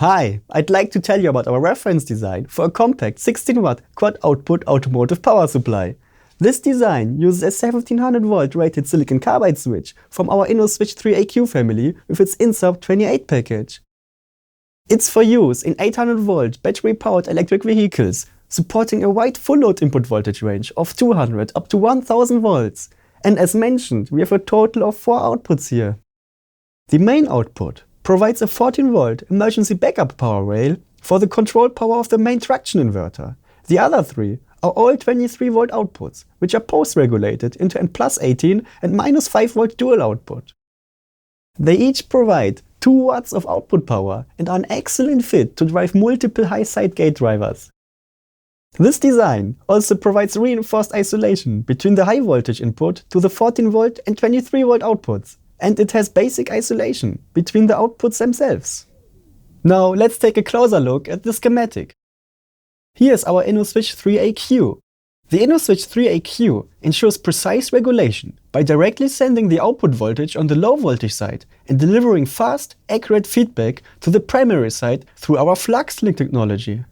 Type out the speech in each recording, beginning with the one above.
Hi, I'd like to tell you about our reference design for a compact 16-watt quad-output automotive power supply. This design uses a 1700-volt rated silicon carbide switch from our InnoSwitch3-AQ family with its InSub28 package. It's for use in 800-volt battery-powered electric vehicles, supporting a wide full-load input voltage range of 200 up to 1000 volts. And as mentioned, we have a total of 4 outputs here. The main output provides a 14-volt emergency backup power rail for the control power of the main traction inverter. The other 3 are all 23-volt outputs, which are post-regulated into an +18 and -5-volt dual output. They each provide 2 watts of output power and are an excellent fit to drive multiple high-side gate drivers. This design also provides reinforced isolation between the high-voltage input to the 14-volt and 23-volt outputs, and it has basic isolation between the outputs themselves. Now let's take a closer look at the schematic. Here's our InnoSwitch3-AQ. The InnoSwitch3-AQ ensures precise regulation by directly sending the output voltage on the low voltage side and delivering fast, accurate feedback to the primary side through our flux link technology.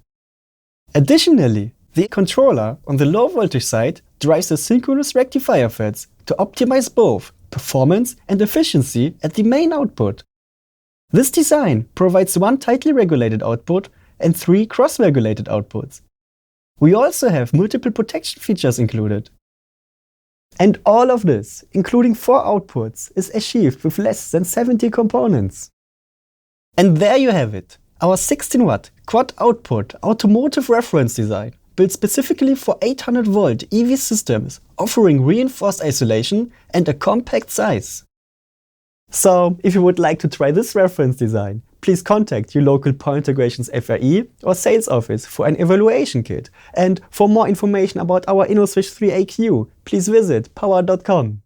Additionally, the controller on the low voltage side drives the synchronous rectifier FETs to optimize both performance and efficiency at the main output. This design provides 1 tightly regulated output and 3 cross-regulated outputs. We also have multiple protection features included. And all of this, including 4 outputs, is achieved with less than 70 components. And there you have it, our 16-watt quad-output automotive reference design, built specifically for 800-volt EV systems, offering reinforced isolation and a compact size. So, if you would like to try this reference design, please contact your local Power Integrations FRE or sales office for an evaluation kit. And for more information about our InnoSwitch3-AQ, please visit power.com.